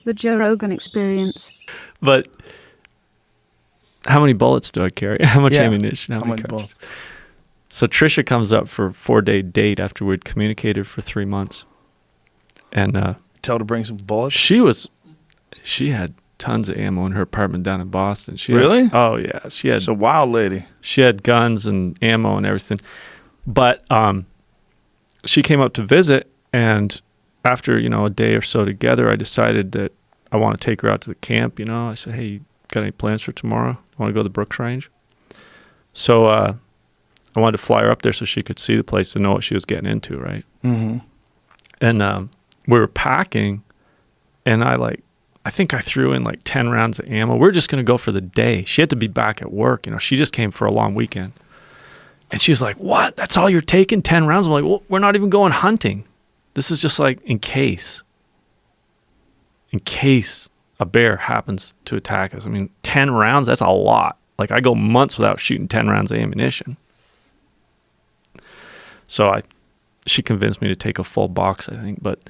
The Joe Rogan Experience. But how many bullets do I carry? How much Yeah. ammunition? How many cartridges? bullets? So Trisha comes up for a 4-day date after we'd communicated for 3 months. And Tell her to bring some bullets. she had tons of ammo in her apartment down in Boston. Really? Oh yeah. She's a wild lady. She had guns and ammo and everything. But she came up to visit, and after, a day or so together, I decided that I want to take her out to the camp. I said, hey, you got any plans for tomorrow? Want to go to the Brooks Range? So I wanted to fly her up there so she could see the place and know what she was getting into, right? Mm-hmm. And we were packing, and I think I threw in like 10 rounds of ammo. We're just going to go for the day. She had to be back at work. She just came for a long weekend. And she's like, what? That's all you're taking? 10 rounds? I'm like, well, we're not even going hunting. This is just like in case a bear happens to attack us. 10 rounds, that's a lot. Like, I go months without shooting 10 rounds of ammunition. So she convinced me to take a full box, I think. But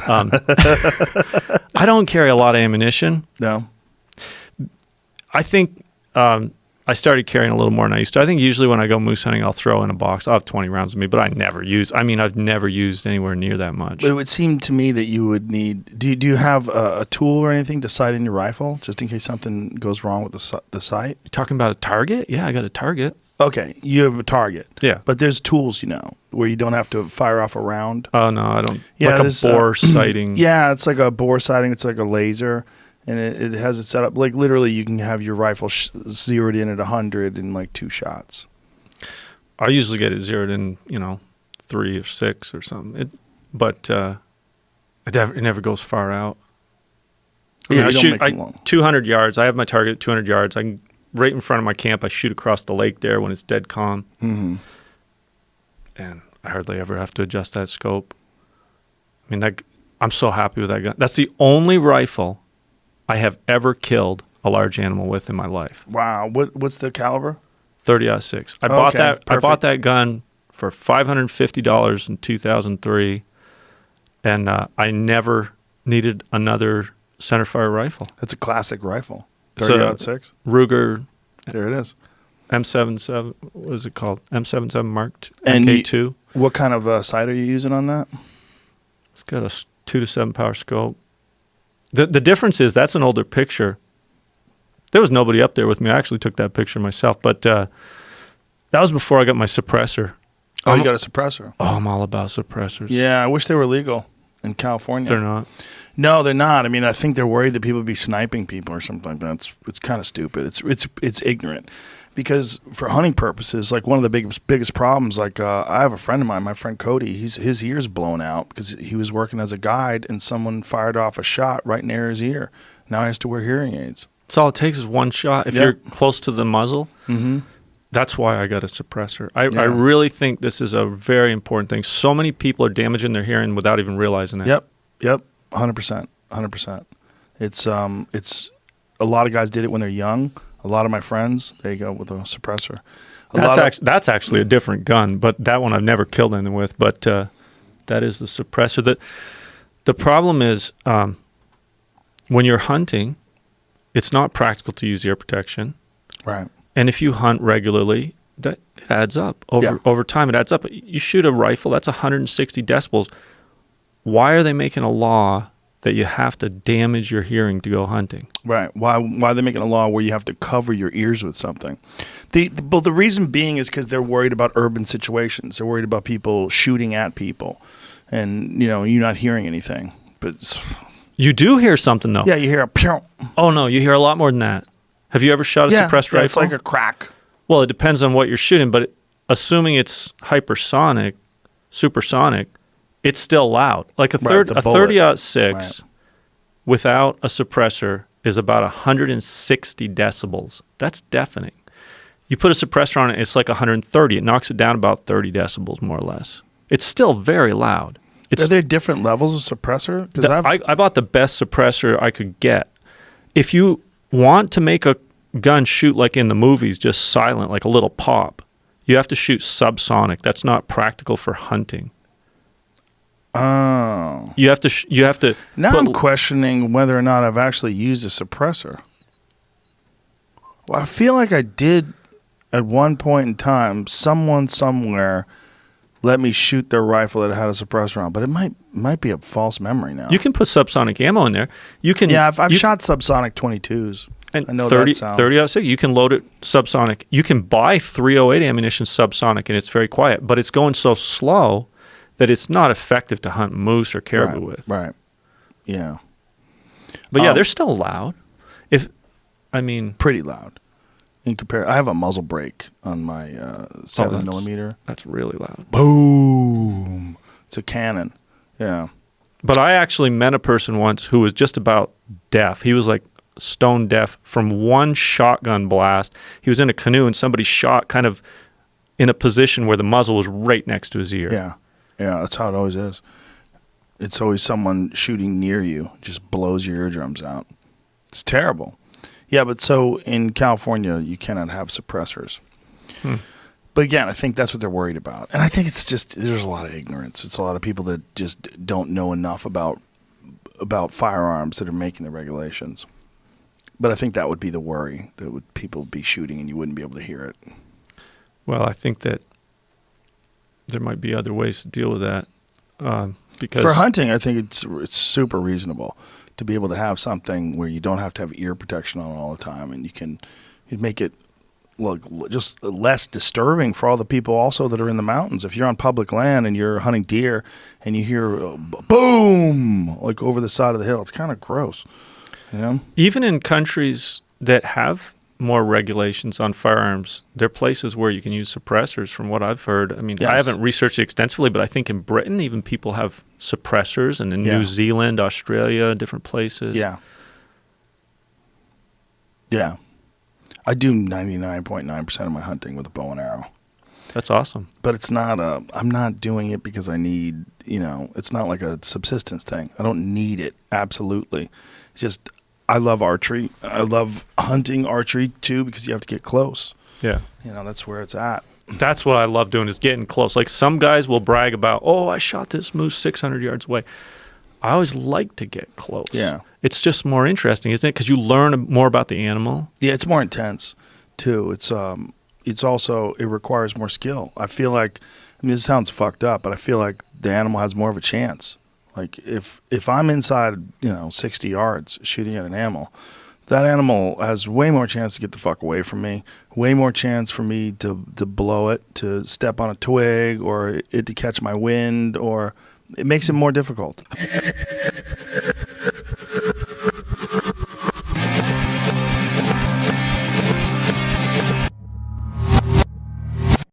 I don't carry a lot of ammunition. No. I think I started carrying a little more than I used to. I think usually when I go moose hunting, I'll throw in a box. I'll have 20 rounds with me, but I've never used anywhere near that much. But it would seem to me that you would need... Do you have a tool or anything to sight in your rifle, just in case something goes wrong with the sight? You're talking about a target? Yeah, I got a target. Okay, you have a target. Yeah. But there's tools, where you don't have to fire off a round. Oh, no, I don't. Yeah, like a bore sighting. Yeah, it's like a bore sighting. It's like a laser. And it has it set up. Like, literally, you can have your rifle zeroed in at 100 in, like, 2 shots. I usually get it zeroed in, 3 or 6 or something. But it never goes far out. I shoot 200 yards. I have my target at 200 yards. Right in front of my camp, I shoot across the lake there when it's dead calm. Mm-hmm. And I hardly ever have to adjust that scope. I'm so happy with that gun. That's the only rifle I have ever killed a large animal with in my life. Wow. What's the caliber? 30-06. I bought that gun for $550 in 2003, and I never needed another centerfire rifle. That's a classic rifle. 30-06. Ruger. There it is. M77. What is it called? M77 Mark And MK2. What kind of sight are you using on that? It's got a 2 to 7 power scope. The difference is that's an older picture. There was nobody up there with me. I actually took that picture myself, but that was before I got my suppressor. Oh, you got a suppressor. Oh, I'm all about suppressors. Yeah, I wish they were legal in California. They're not. No, they're not. I think they're worried that people would be sniping people or something like that. It's kind of stupid. It's ignorant. Because for hunting purposes, like, one of the biggest problems, like, I have a friend of mine, my friend Cody, his ear's blown out because he was working as a guide and someone fired off a shot right near his ear. Now he has to wear hearing aids. So all it takes is one shot. If you're close to the muzzle, mm-hmm. That's why I got a suppressor. I really think this is a very important thing. So many people are damaging their hearing without even realizing it. Yep, 100%. It's a lot of guys did it when they're young. A lot of my friends, they go with a suppressor. That's actually a different gun, but that one I've never killed anything with. But that is the suppressor. The problem is when you're hunting, it's not practical to use ear protection. Right. And if you hunt regularly, that it adds up. Over time, it adds up. You shoot a rifle, that's 160 decibels. Why are they making a law that you have to damage your hearing to go hunting? Right. Why are they making a law where you have to cover your ears with something? The reason being is because they're worried about urban situations. They're worried about people shooting at people, and you're not hearing anything. But you do hear something though. Yeah, you hear a pew. Oh no, you hear a lot more than that. Have you ever shot a suppressed rifle? It's like a crack. Well, it depends on what you're shooting, but assuming it's hypersonic, supersonic, it's still loud. Like a 30-06 without a suppressor is about 160 decibels. That's deafening. You put a suppressor on it, it's like 130. It knocks it down about 30 decibels, more or less. It's still very loud. Are there different levels of suppressor? I bought the best suppressor I could get. If you want to make a gun shoot like in the movies, just silent, like a little pop, you have to shoot subsonic. That's not practical for hunting. Oh. You have to. Now I'm questioning whether or not I've actually used a suppressor. Well, I feel like I did at one point in time. Someone somewhere let me shoot their rifle that had a suppressor on, but it might be a false memory now. You can put subsonic ammo in there. You can. Yeah, I've shot subsonic 22s. And I know 30, that sound. 30-06, you can load it subsonic. You can buy 308 ammunition subsonic, and it's very quiet, but it's going so slow that it's not effective to hunt moose or caribou with. Right. Yeah. But yeah, they're still loud. Pretty loud. I have a muzzle brake on my 7mm. That's really loud. Boom. It's a cannon. Yeah. But I actually met a person once who was just about deaf. He was like stone deaf from one shotgun blast. He was in a canoe and somebody shot kind of in a position where the muzzle was right next to his ear. Yeah. Yeah, that's how it always is. It's always someone shooting near you, just blows your eardrums out. It's terrible. Yeah, but so in California, you cannot have suppressors. But again, I think that's what they're worried about. And I think it's just, there's a lot of ignorance. It's a lot of people that just don't know enough about firearms that are making the regulations. But I think that would be the worry, that people would be shooting and you wouldn't be able to hear it. Well, I think that there might be other ways to deal with that. Because for hunting, I think it's super reasonable to be able to have something where you don't have to have ear protection on all the time, and you'd make it look just less disturbing for all the people also that are in the mountains. If you're on public land and you're hunting deer and you hear boom like over the side of the hill, it's kind of gross. You know? Even in countries that have more regulations on firearms, there are places where you can use suppressors, from what I've heard. I mean, yes. I haven't researched it extensively, but I think in Britain, even people have suppressors, and in New Zealand, Australia, different places. Yeah. Yeah. I do 99.9% of my hunting with a bow and arrow. That's awesome. But it's not I'm not doing it because I need, it's not like a subsistence thing. I don't need it, absolutely. It's just, I love archery. I love hunting archery too because you have to get close. Yeah. That's where it's at. That's what I love doing, is getting close. Like some guys will brag about, I shot this moose 600 yards away. I always like to get close. Yeah. It's just more interesting, isn't it? Because you learn more about the animal. Yeah, it's more intense too. It's also, it requires more skill. I feel like, this sounds fucked up, but I feel like the animal has more of a chance. Like if I'm inside, 60 yards shooting at an animal, that animal has way more chance to get the fuck away from me, way more chance for me to blow it, to step on a twig, or it to catch my wind, or it makes it more difficult.